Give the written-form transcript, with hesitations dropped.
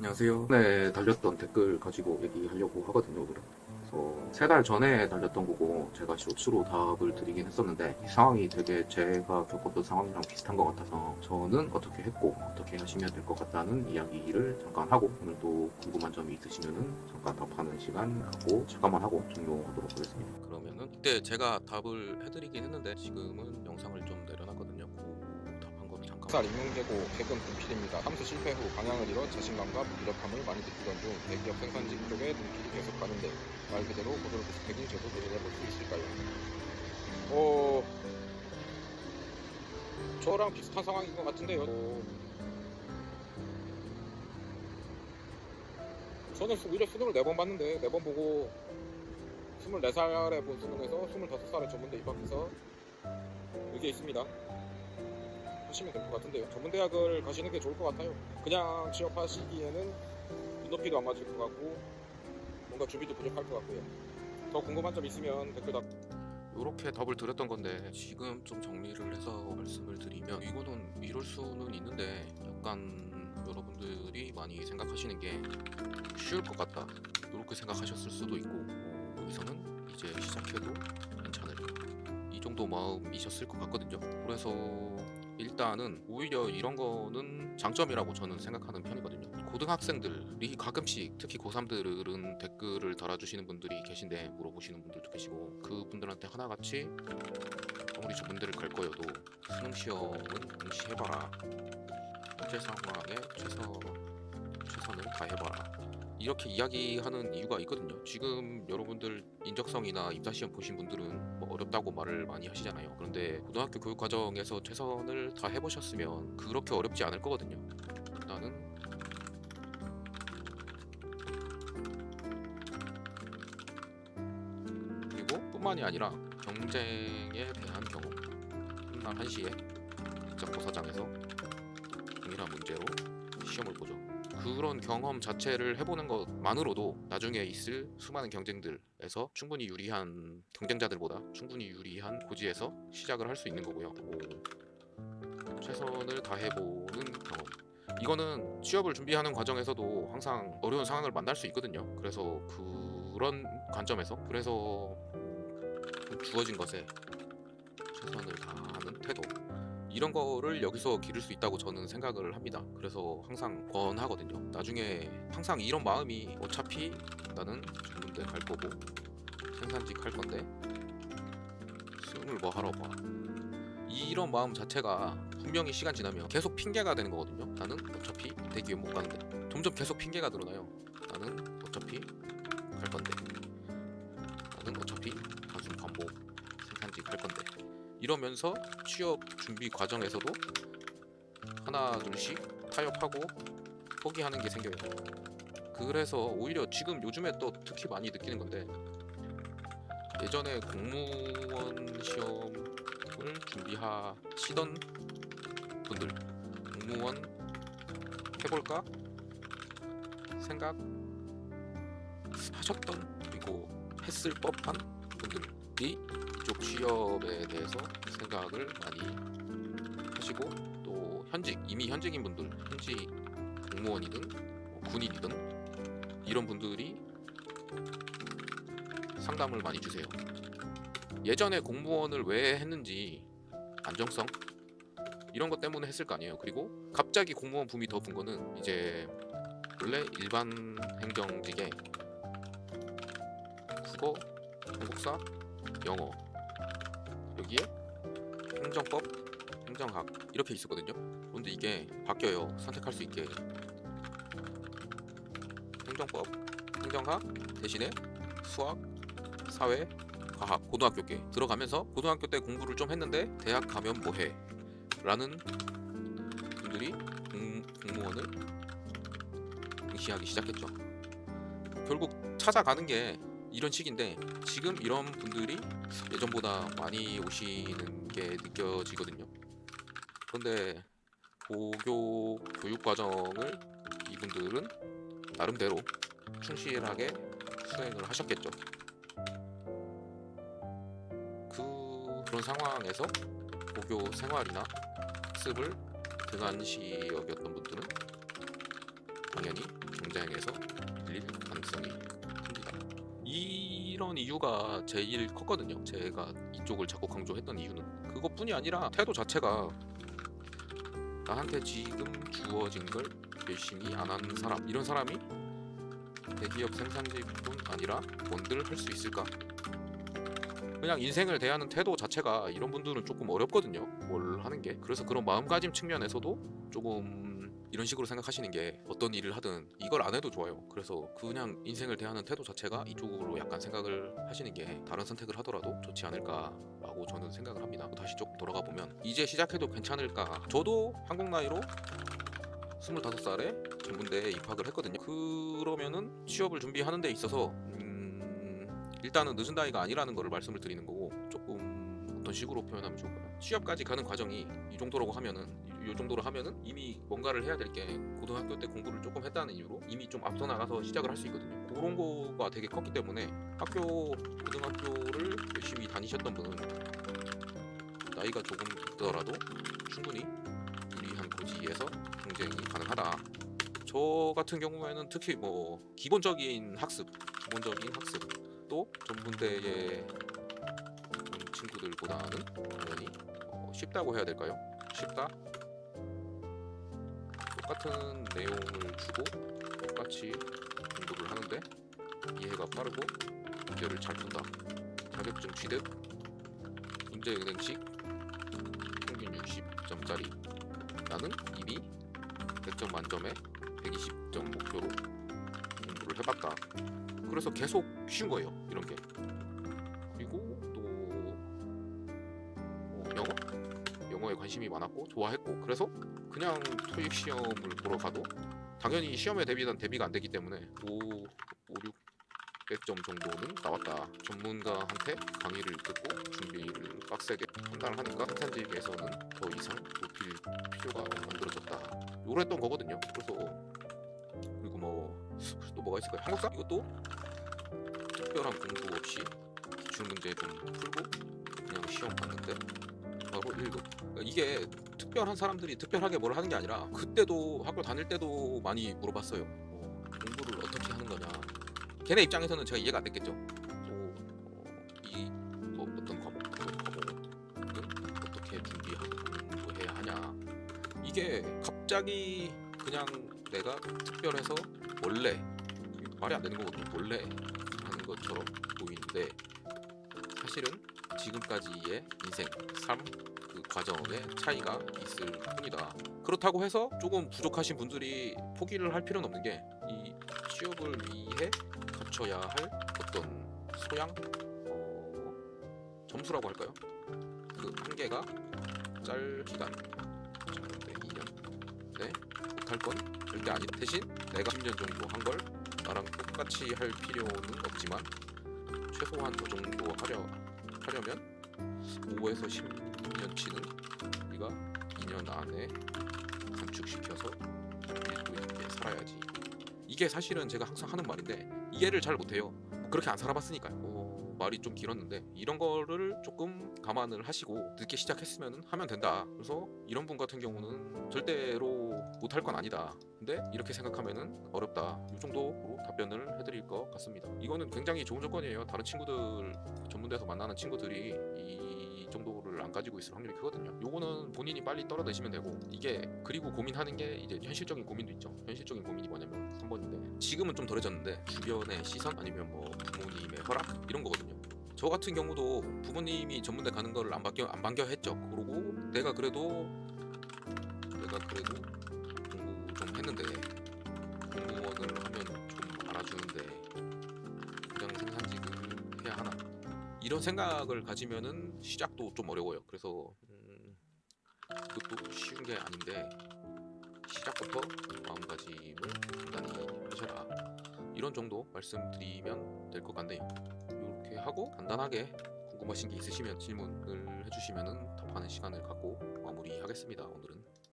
안녕하세요. 네, 달렸던 댓글 가지고 얘기하려고 하거든요, 오늘은. 그래서 3달 전에 달렸던 거고, 제가 실수로 답을 드리긴 했었는데, 이 상황이 되게 제가 겪었던 상황이랑 비슷한 것 같아서, 저는 어떻게 했고, 어떻게 하시면 될 것 같다는 이야기를 잠깐 하고, 오늘도 궁금한 점이 있으시면은 잠깐 답하는 시간 갖고, 잠깐만 하고 종료하도록 하겠습니다. 그러면은, 이때 제가 답을 해드리긴 했는데, 지금은 영상을 좀 내려놨거든요. 그 답한 거를 잠깐. 살 임용되고 퇴근 분필입니다. 탐수 실패 후 방향을 잃어 자신감과 무력함을 많이 느끼던 중 대기업 생산직 쪽에 눈길이 계속 가는데 말 그대로 고도로 스펙인 저도 도전해볼 수 있을까요? 저랑 비슷한 상황인 것 같은데요. 저는 오히려 수능을 4번 봤는데 4번 보고 24살에 본 수능에서 25살에 전문대 입학해서 이게 있습니다. 하시면 될 것 같은데요. 전문대학을 가시는 게 좋을 것 같아요. 그냥 취업하시기에는 눈높이도 안 맞을 것 같고 뭔가 준비도 부족할 것 같고요. 더 궁금한 점 있으면 댓글 달. 이렇게 답을 드렸던 건데 지금 좀 정리를 해서 말씀을 드리면 이거는 이럴 수는 있는데 약간 여러분들이 많이 생각하시는 게 쉬울 것 같다 이렇게 생각하셨을 수도 있고 여기서는 이제 시작해도 괜찮을 이 정도 마음이셨을 것 같거든요. 그래서 일단은 오히려 이런 거는 장점이라고 저는 생각하는 편이거든요. 고등학생들이 가끔씩 특히 고3들은 댓글을 달아주시는 분들이 계신데 물어보시는 분들도 계시고 그분들한테 하나같이 아무리 전문대를 갈 거여도 수능 시험은 응시해봐라. 현재 상황에 최선을 다해봐라. 이렇게 이야기하는 이유가 있거든요. 지금 여러분들 인적성이나 입사시험 보신 분들은 뭐 어렵다고 말을 많이 하시잖아요. 그런데 고등학교 교육 과정에서 최선을 다 해보셨으면 그렇게 어렵지 않을 거거든요. 나는 그리고 뿐만이 아니라 경쟁에 대한 경험. 한날 한시에 직장고사장에서 동일한 문제로 시험을 보죠. 그런 경험 자체를 해보는 것만으로도 나중에 있을 수많은 경쟁들에서 충분히 유리한 경쟁자들보다 충분히 유리한 고지에서 시작을 할 수 있는 거고요. 최선을 다해보는 경험. 이거는 취업을 준비하는 과정에서도 항상 어려운 상황을 만날 수 있거든요. 그래서 그런 관점에서 주어진 것에 최선을 다하는 태도. 이런 거를 여기서 기를 수 있다고 저는 생각을 합니다. 그래서 항상 권하거든요. 나중에 항상 이런 마음이 어차피 나는 전문대 갈 거고 생산직 할 건데 수능을 뭐 하러 봐. 이런 마음 자체가 분명히 시간 지나면 계속 핑계가 되는 거거든요. 나는 어차피 대기업 못 가는데 점점 계속 핑계가 늘어나요. 나는 어차피 갈 건데 나는 어차피 단순 반복 생산직 할 건데 이러면서 취업 준비 과정에서도 하나 둘씩 타협하고 포기하는 게 생겨요. 그래서 오히려 지금 요즘에 또 특히 많이 느끼는 건데 예전에 공무원 시험을 준비하시던 분들 공무원 해볼까 생각하셨던 그리고 했을 법한 분들이 이쪽 취업에 대해서 생각을 많이 하시고 또 이미 현직인 분들 현직 공무원이든 군인이든 이런 분들이 상담을 많이 주세요. 예전에 공무원을 왜 했는지 안정성 이런 것 때문에 했을 거 아니에요. 그리고 갑자기 공무원 붐이 더 분 거는 이제 원래 일반 행정직에 국어, 한국사, 영어 여기에 행정법, 행정학 이렇게 있었거든요. 그런데 이게 바뀌어요. 선택할 수 있게 행정법, 행정학 대신에 수학, 사회, 과학, 고등학교 때 들어가면서 고등학교 때 공부를 좀 했는데 대학 가면 뭐해? 라는 분들이 공무원을 응시하기 시작했죠. 결국 찾아가는 게 이런 식인데 지금 이런 분들이 예전보다 많이 오시는 게 느껴지거든요. 그런데 고교 교육 과정을 이분들은 나름대로 충실하게 수행을 하셨겠죠. 그런 상황에서 고교 생활이나 학습을 등한시 여겼던 분들은 당연히 경쟁에서 밀릴 가능성이 큽니다. 이런 이유가 제일 컸거든요. 제가 이쪽을 자꾸 강조했던 이유는 그것뿐이 아니라 태도 자체가 나한테 지금 주어진 걸 열심히 안 하는 사람, 이런 사람이 대기업 생산직뿐 아니라 뭔들 할 수 있을까? 그냥 인생을 대하는 태도 자체가 이런 분들은 조금 어렵거든요. 뭘 하는 게. 그래서 그런 마음가짐 측면에서도 조금 이런 식으로 생각하시는 게 어떤 일을 하든 이걸 안 해도 좋아요. 그래서 그냥 인생을 대하는 태도 자체가 이쪽으로 약간 생각을 하시는 게 다른 선택을 하더라도 좋지 않을까라고 저는 생각을 합니다. 다시 조금 돌아가 보면 이제 시작해도 괜찮을까? 저도 한국 나이로 25살에 전문대에 입학을 했거든요. 그러면은 취업을 준비하는 데 있어서 일단은 늦은 나이가 아니라는 거를 말씀을 드리는 거고, 조금 어떤 식으로 표현하면 좋을까요? 취업까지 가는 과정이 이 정도라고 하면은, 이 정도로 하면은 이미 뭔가를 해야 될 게 고등학교 때 공부를 조금 했다는 이유로 이미 좀 앞서 나가서 시작을 할 수 있거든요. 그런 거가 되게 컸기 때문에 고등학교를 열심히 다니셨던 분은 나이가 조금 있더라도 충분히 유리한 고지에서 경쟁이 가능하다. 저 같은 경우에는 특히 뭐 기본적인 학습 또 전문대에 온 친구들보다는 당연히 쉽다고 해야 될까요? 쉽다? 똑같은 내용을 주고 똑같이 공부를 하는데 이해가 빠르고 문제를 잘 푼다. 자격증 취득, 문제은행식, 평균 60점짜리. 나는 이미 100점 만점에 120점 목표로 공부를 해봤다. 그래서 계속 쉬운 거예요, 이런 게. 그리고 또 영어에 관심이 많았고 좋아했고, 그래서 그냥 토익 시험을 보러 가도 당연히 시험에 대비가 안 되기 때문에 600점 정도는 나왔다. 전문가한테 강의를 듣고 준비를 빡세게 한 달 하니까 생산직에서는 더 이상 높일 필요가 만들어졌다. 요랬던 거거든요. 그래서 그리고 또 뭐가 있을까요? 한국사? 이것도 특별한 공부 없이 기출문제 좀 풀고 그냥 시험 봤는데 바로 1급. 이게 특별한 사람들이 특별하게 뭘 하는 게 아니라 그때도 학교 다닐 때도 많이 물어봤어요. 공부를 어떻게 하는 거냐. 걔네 입장에서는 제가 이해가 안 됐겠죠. 어떤 과목은 어떻게 준비하고 공부해야 하냐. 이게 갑자기 그냥 내가 특별해서 원래 말이 안 되는 거거든요. 원래 하는 것처럼 보이는데 사실은 지금까지의 인생, 삶, 그 과정에 차이가 있을 뿐이다. 그렇다고 해서 조금 부족하신 분들이 포기를 할 필요는 없는 게, 이 취업을 위해 갖춰야 할 어떤 소양, 점수라고 할까요? 그 한계가 기간, 네, 2년, 네, 못할 건 절대 아니다. 대신 내가 10년 정도 한 걸 나랑 똑같이 할 필요는 없지만 최소한 그 정도 하려면 5에서 10년치는 우리가 2년 안에 단축시켜서 일도 있게 살아야지. 이게 사실은 제가 항상 하는 말인데 이해를 잘 못해요. 그렇게 안 살아봤으니까요. 말이 좀 길었는데 이런 거를 조금 감안을 하시고 늦게 시작했으면 하면 된다. 그래서 이런 분 같은 경우는 절대로 못할 건 아니다. 근데 이렇게 생각하면은 어렵다. 이 정도로 답변을 해드릴 것 같습니다. 이거는 굉장히 좋은 조건이에요. 다른 친구들, 전문대에서 만나는 친구들이 이 정도를 안 가지고 있을 확률이 크거든요. 요거는 본인이 빨리 떨어내시면 되고, 이게 그리고 고민하는 게 이제 현실적인 고민도 있죠. 현실적인 고민이 뭐냐면 3번인데 지금은 좀 덜해졌는데 주변의 시선 아니면 뭐 부모님의 허락 이런 거거든요. 저 같은 경우도 부모님이 전문대 가는 거를 안 반겨 했죠. 그러고 내가 그래도 공부 좀 했는데 공무원을 하면 좀 알아주는데 그냥 생산직을 해야 하나, 이런 생각을 가지면은 시작도 좀 어려워요. 그래서 그것도 쉬운 게 아닌데 시작부터 마음가짐을 단단히 하셔라, 이런 정도 말씀드리면 될 것 같네요. 이렇게 하고 간단하게 궁금하신 게 있으시면 질문을 해주시면 답하는 시간을 갖고 마무리하겠습니다. 오늘은